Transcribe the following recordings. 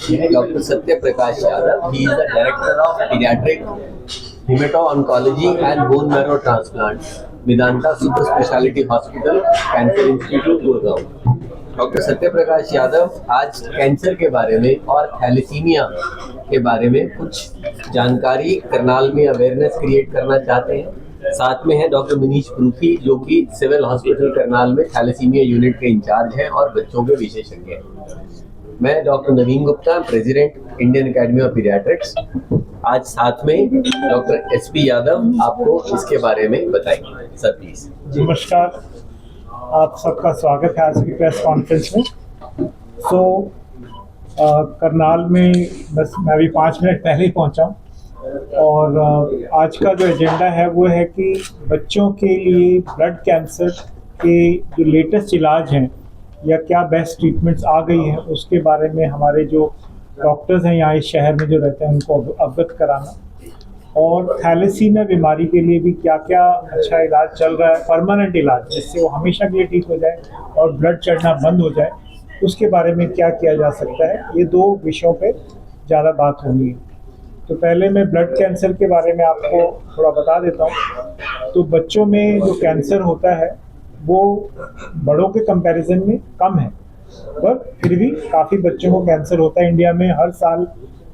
Dr. Satya Prakash Yadav. He is the Director of Pediatric Hemato-Oncology and Bone Marrow Transplant, Medanta Super Speciality Hospital, Cancer Institute, Gurgaon. Doctor Satya Prakash Yadav आज cancer के बारे में और thalassaemia के बारे में कुछ जानकारी करनाल में अवेयरनेस क्रिएट करना चाहते हैं। साथ में है डॉक्टर मनीष पुंथी, जो कि सिविल हॉस्पिटल करनाल में थैलेसीमिया यूनिट के इंचार्ज हैं और बच्चों के विशेषज्ञ हैं। मैं doctor Naveen Gupta, president Indian academy of paediatrics. आज साथ में डॉक्टर एसपी यादव आपको इसके बारे में बताएंगे। Sir please. नमस्कार, आप सबका स्वागत है आज की प्रेस कॉन्फ्रेंस में। करनाल में बस मैं अभी 5 मिनट पहले ही पहुंचा हूं और आज का जो एजेंडा है वो है कि बच्चों के लिए ब्लड कैंसर के जो लेटेस्ट इलाज हैं या क्या बेस्ट ट्रीटमेंट्स आ गई हैं उसके बारे में हमारे जो डॉक्टर्स हैं यहाँ इस शहर में जो रहते हैं उनको अवगत कराना, और थैलेसीमिया बीमारी के लिए भी क्या क्या अच्छा इलाज चल रहा है, परमानेंट इलाज जिससे वो हमेशा के लिए ठीक हो जाए और ब्लड चढ़ना बंद हो जाए, उसके बारे में क्या किया जा सकता है। ये 2 विषयों पे ज़्यादा बात होनी है। तो पहले मैं ब्लड कैंसर के बारे में आपको थोड़ा बता देता हूँ। तो बच्चों में जो कैंसर होता है वो बड़ों के कंपैरिजन में कम है, पर फिर भी काफ़ी बच्चों को कैंसर होता है। इंडिया में हर साल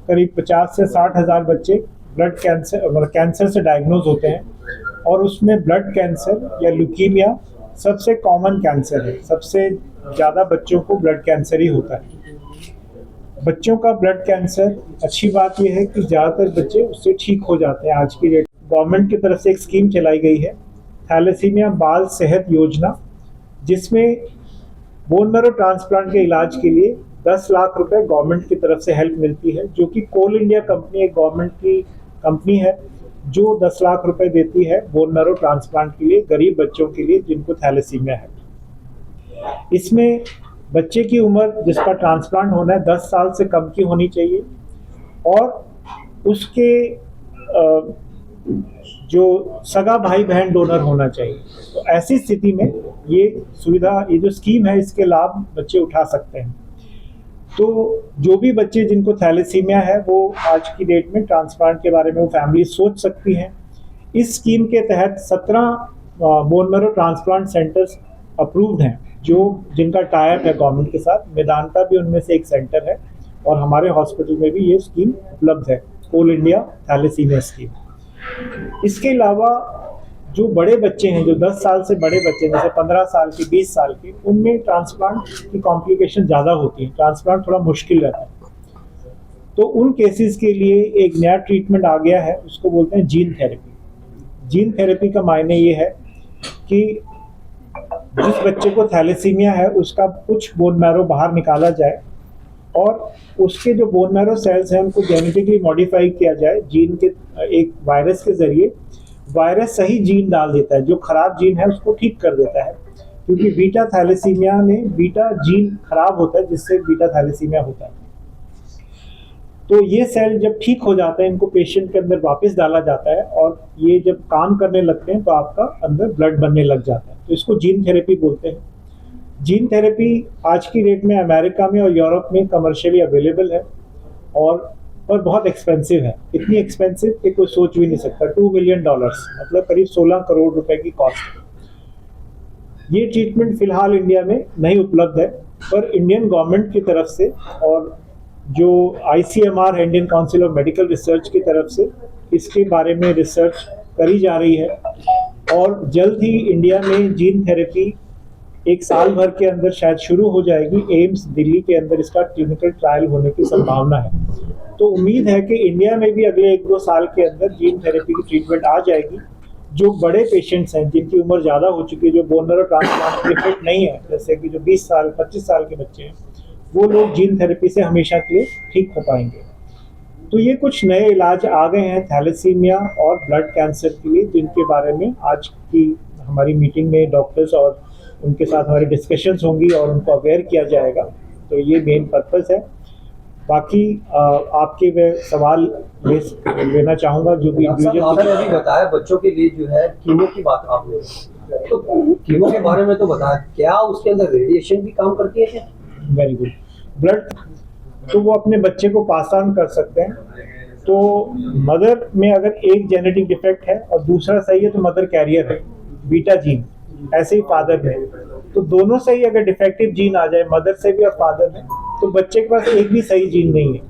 करीब 50 से 60 हज़ार बच्चे ब्लड कैंसर से डायग्नोज होते हैं, और उसमें ब्लड कैंसर या ल्यूकीमिया सबसे कॉमन कैंसर है। सबसे ज़्यादा बच्चों को ब्लड कैंसर ही होता है। बच्चों का ब्लड कैंसर, अच्छी बात यह है कि ज़्यादातर बच्चे उससे ठीक हो जाते हैं। आज की डेट गवर्नमेंट की तरफ से एक स्कीम चलाई गई है, थैलेसीमिया बाल सेहत योजना, जिसमें बोन मैरो ट्रांसप्लांट के इलाज के लिए 10 लाख रुपए गवर्नमेंट की तरफ से हेल्प मिलती है, जो कि कोल इंडिया कंपनी एक गवर्नमेंट की कंपनी है जो 10 लाख रुपए देती है बोन मैरो ट्रांसप्लांट के लिए गरीब बच्चों के लिए जिनको थैलेसीमिया है। इसमें बच्चे की उम्र जिसका ट्रांसप्लांट होना है 10 साल से कम की होनी चाहिए, और उसके जो सगा भाई बहन डोनर होना चाहिए। तो ऐसी स्थिति में ये सुविधा, ये जो स्कीम है, इसके लाभ बच्चे उठा सकते हैं। तो जो भी बच्चे जिनको थैलेसीमिया है वो आज की डेट में ट्रांसप्लांट के बारे में वो फैमिली सोच सकती हैं। इस स्कीम के तहत 17 bone marrow transplant centres approved हैं, जिनका टाइप है गवर्नमेंट के साथ। मेदांता भी उनमें से एक सेंटर है, और हमारे हॉस्पिटल में भी ये स्कीम उपलब्ध है, कोल इंडिया थैलेसीमिया स्कीम। इसके अलावा जो बड़े बच्चे हैं, जो 10 साल से बड़े बच्चे, जैसे 15 साल के, 20 साल के, उनमें ट्रांसप्लांट की कॉम्प्लिकेशन ज़्यादा होती है, ट्रांसप्लांट थोड़ा मुश्किल रहता है। तो उन केसेस के लिए एक नया ट्रीटमेंट आ गया है, उसको बोलते हैं जीन थेरेपी। जीन थेरेपी का मायने ये है कि जिस बच्चे को थैलेसीमिया है उसका कुछ बोन मैरो बाहर निकाला जाए, और उसके जो बोन मैरो सेल्स हैं उनको जेनेटिकली मॉडिफाई किया जाए जीन के एक वायरस के जरिए। वायरस सही जीन डाल देता है, जो खराब जीन है उसको ठीक कर देता है, क्योंकि बीटा थैलेसीमिया में बीटा जीन खराब होता है जिससे बीटा थैलेसीमिया होता है। तो ये सेल जब ठीक हो जाते हैं, इनको पेशेंट के अंदर वापस डाला जाता है, और ये जब काम करने लगते हैं तो आपका अंदर ब्लड बनने लग जाता है। तो इसको जीन थेरेपी बोलते हैं। जीन थेरेपी आज की डेट में अमेरिका में और यूरोप में कमर्शियली अवेलेबल है, और बहुत एक्सपेंसिव है। इतनी एक्सपेंसिव कि कोई सोच भी नहीं सकता। $2 मिलियन, मतलब करीब 16 करोड़ रुपए की कॉस्ट है। ये ट्रीटमेंट फिलहाल इंडिया में नहीं उपलब्ध है, पर इंडियन गवर्नमेंट की तरफ से और जो ICMR है, Indian council of medical research की तरफ से इसके बारे में रिसर्च करी जा रही है, और जल्द ही इंडिया में जीन थेरेपी 1 साल भर के अंदर शायद शुरू हो जाएगी। एम्स दिल्ली के अंदर इसका क्लिनिकल ट्रायल होने की संभावना है। तो उम्मीद है कि इंडिया में भी अगले 1-2 साल के अंदर जीन थेरेपी की ट्रीटमेंट आ जाएगी। जो बड़े पेशेंट्स हैं, जिनकी उम्र ज़्यादा हो चुकी है, जो बोन मैरो ट्रांसप्लांट के फिट नहीं है, जैसे कि जो 20 साल 25 साल के बच्चे हैं, वो लोग जीन थेरेपी से हमेशा के लिए ठीक हो पाएंगे। तो ये कुछ नए इलाज आ गए हैं थैलेसीमिया और ब्लड कैंसर के लिए, जिनके बारे में आज की हमारी मीटिंग में डॉक्टर्स और उनके साथ हमारी डिस्कशंस होंगी और उनको अवेयर किया जाएगा। तो ये मेन पर्पस है। बाकी आपके मैं सवाल लेना चाहूँगा, जो भी आपने अभी बताया बच्चों के लिए जो है कीमो की बात आपने, तो कीमो के बारे में तो बताया, क्या उसके अंदर रेडिएशन भी काम करती है क्या? Very good. ब्लड तो वो अपने बच्चे को पास ऑन कर सकते हैं। तो मदर में अगर एक जेनेटिक डिफेक्ट है और दूसरा सही है तो मदर कैरियर है बीटा जीन, ऐसे ही फादर में, तो दोनों सही अगर डिफेक्टिव जीन आ जाए मदर से भी और फादर में, तो बच्चे के पास एक भी सही जीन नहीं है,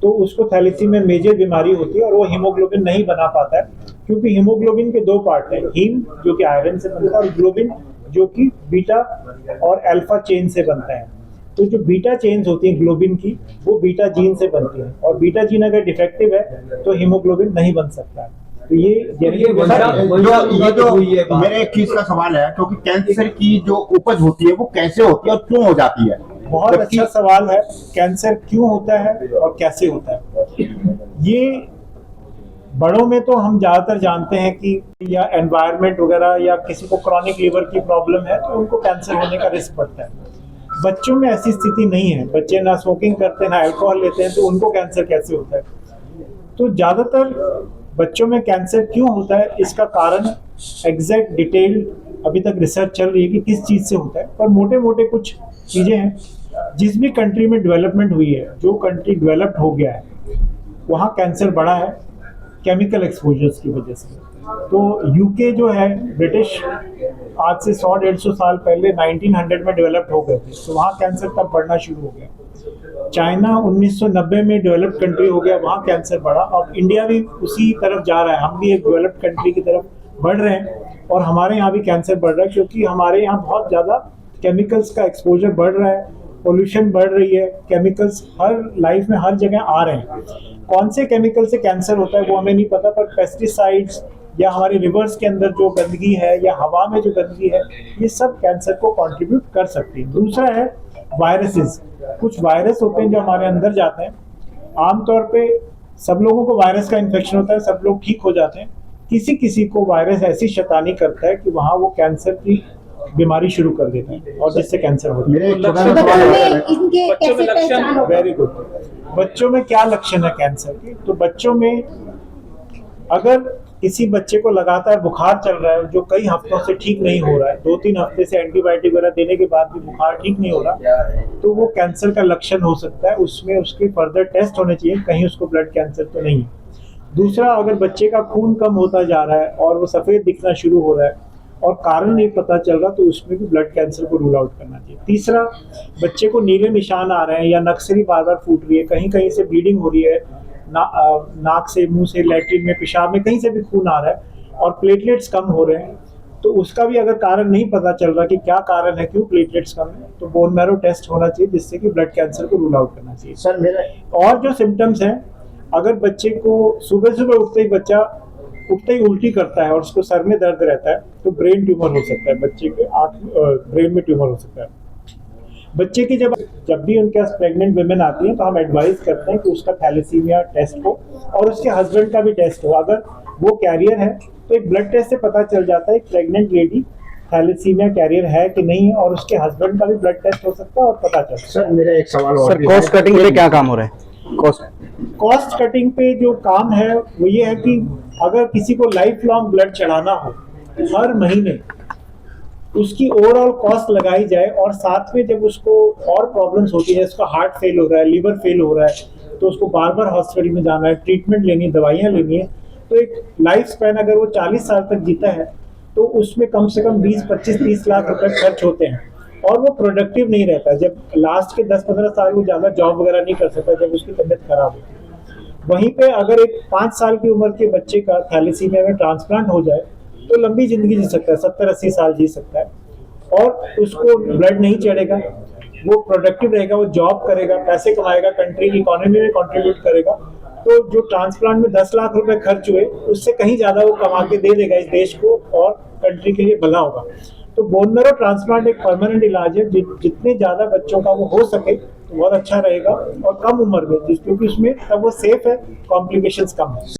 तो उसको थैलेसीमिया मेजर बीमारी होती है और वो हीमोग्लोबिन नहीं बना पाता है, क्योंकि हीमोग्लोबिन के दो पार्ट हैं, हीम जो कि आयरन से बनता है और ग्लोबिन जो कि बीटा और अल्फा चेन से बनता है। तो जो बीटा चेन्स होती हैं ग्लोबिन की, वो बीटा जीन से बनती है, और बीटा जीन अगर डिफेक्टिव है तो हीमोग्लोबिन नहीं बन सकता है। तो ये मेरे एक चीज का सवाल है, क्योंकि कैंसर की जो उपज होती है वो कैसे होती है और क्यों हो जाती है? बहुत अच्छा सवाल है, कैंसर क्यों होता है और कैसे होता है। ये बड़ों में तो हम ज्यादातर जानते हैं कि या एनवायरनमेंट वगैरह या किसी को क्रॉनिक लीवर की प्रॉब्लम है तो उनको कैंसर होने का रिस्क बढ़ता है। बच्चों में ऐसी स्थिति नहीं है, बच्चे ना स्मोकिंग करते हैं ना अल्कोहल लेते हैं, तो उनको कैंसर कैसे होता है। तो ज्यादातर बच्चों में कैंसर क्यों होता है, इसका कारण एग्जैक्ट डिटेल अभी तक रिसर्च चल रही है कि किस चीज से होता है, पर मोटे मोटे कुछ चीजें हैं। जिस भी कंट्री में डेवलपमेंट हुई है, जो कंट्री डेवलप्ड हो गया है, वहाँ कैंसर बढ़ा है केमिकल एक्सपोजर्स की वजह से। तो यूके जो है ब्रिटिश, आज से 100-150 साल पहले 1900 में डेवलप्ड हो गए थे, तो वहाँ कैंसर तब बढ़ना शुरू हो गया। चाइना 1990 में डेवलप्ड कंट्री हो गया, वहाँ कैंसर बढ़ा। अब इंडिया भी उसी तरफ जा रहा है, हम भी एक डेवलप्ड कंट्री की तरफ बढ़ रहे हैं और हमारे यहाँ भी कैंसर बढ़ रहा है, क्योंकि हमारे यहाँ बहुत ज़्यादा केमिकल्स का एक्सपोजर बढ़ रहा है, पोल्यूशन बढ़ रही है, केमिकल्स हर लाइफ में हर जगह आ रहे हैं। कौन से केमिकल से कैंसर होता है वो हमें नहीं पता, पर पेस्टिसाइड्स या हमारे रिवर्स के अंदर जो गंदगी है या हवा में जो गंदगी है, ये सब कैंसर को कंट्रीब्यूट कर सकती है। दूसरा है वायरसेस। कुछ वायरस होते हैं जो हमारे अंदर जाते हैं। आमतौर पे सब लोगों को वायरस का इन्फेक्शन होता है, सब लोग ठीक हो जाते हैं। किसी किसी को वायरस ऐसी शैतानी करता है कि वहाँ वो कैंसर की बीमारी शुरू कर देता है और जिससे कैंसर होता है। Very good. बच्चों में क्या लक्षण है कैंसर के? तो बच्चों में अगर किसी बच्चे को लगातार बुखार चल रहा है जो कई हफ्तों से ठीक नहीं हो रहा है, 2-3 हफ्ते से एंटीबायोटिक वगैरह देने के बाद भी बुखार ठीक नहीं हो रहा, तो वो कैंसर का लक्षण हो सकता है। उसमें उसके फर्दर टेस्ट होने चाहिए, कहीं उसको ब्लड कैंसर तो नहीं है। दूसरा, अगर बच्चे का खून कम होता जा रहा है और वो सफ़ेद दिखना शुरू हो रहा है और कारण नहीं पता चल रहा, तो उसमें भी ब्लड कैंसर को रूल आउट करना चाहिए। तीसरा, बच्चे को नीले निशान आ रहे हैं या नक्सरी बार बार फूट रही है, कहीं कहीं से ब्लीडिंग हो रही है, नाक से, मुंह से, लैट्रिन में, पेशाब में कहीं से भी खून आ रहा है और प्लेटलेट्स कम हो रहे हैं, तो उसका भी अगर कारण नहीं पता चल रहा कि क्या कारण है, क्यों प्लेटलेट्स कम है, तो बोन मैरो टेस्ट होना चाहिए, जिससे कि ब्लड कैंसर को रूल आउट करना चाहिए। सर मेरा और जो सिम्टम्स हैं, अगर बच्चे को सुबह सुबह उठते ही उल्टी करता है और उसको सर में दर्द रहता है, तो ब्रेन ट्यूमर हो सकता है, बच्चे के ब्रेन में ट्यूमर हो सकता है। बच्चे की जब भी उनके पास प्रेग्नेंट वुमेन आती हैं, तो हम एडवाइस करते हैं कि उसका थैलेसीमिया टेस्ट हो और उसके हस्बैंड का भी टेस्ट हो। अगर वो कैरियर है तो एक ब्लड टेस्ट से पता चल जाता है प्रेग्नेंट लेडी थैलेसीमिया कैरियर है कि नहीं है, और उसके हस्बैंड का भी ब्लड टेस्ट हो सकता है और पता चलता है। सर मेरा एक सवाल और सर, कॉस्ट कटिंग पे क्या काम हो रहा है? कॉस्ट कटिंग पे जो काम है वो ये है कि अगर किसी को लाइफ लॉन्ग ब्लड चढ़ाना हो, हर महीने उसकी ओवरऑल कॉस्ट लगाई जाए, और साथ में जब उसको और प्रॉब्लम्स होती है, उसका हार्ट फेल हो रहा है, लीवर फेल हो रहा है, तो उसको बार बार हॉस्पिटल में जाना है, ट्रीटमेंट लेनी है, दवाइयाँ लेनी है, तो एक लाइफ स्पैन अगर वो 40 साल तक जीता है तो उसमें कम से कम 20-25-30 लाख रुपए खर्च होते हैं और वो प्रोडक्टिव नहीं रहता। जब लास्ट के 10-15 साल वो ज़्यादा जॉब वगैरह नहीं कर सकता जब उसकी तबीयत खराब होती है। वहीं पे अगर एक 5 साल की उम्र के बच्चे का थैलेसीमिया में ट्रांसप्लांट हो जाए तो लंबी जिंदगी जी सकता है, 70-80 साल जी सकता है, और उसको ब्लड नहीं चढ़ेगा, वो प्रोडक्टिव रहेगा, वो जॉब करेगा, पैसे कमाएगा, कंट्री की इकोनॉमी में कंट्रीब्यूट करेगा। तो जो ट्रांसप्लांट में 10 लाख रुपए खर्च हुए, उससे कहीं ज्यादा वो कमा के दे देगा इस देश को और कंट्री के लिए भला होगा। तो बोन मैरो ट्रांसप्लांट एक परमानेंट इलाज है, जितने ज्यादा बच्चों का वो हो सके तो बहुत अच्छा रहेगा और कम उम्र में, क्योंकि उसमें तब वो सेफ है, कॉम्प्लिकेशंस कम है।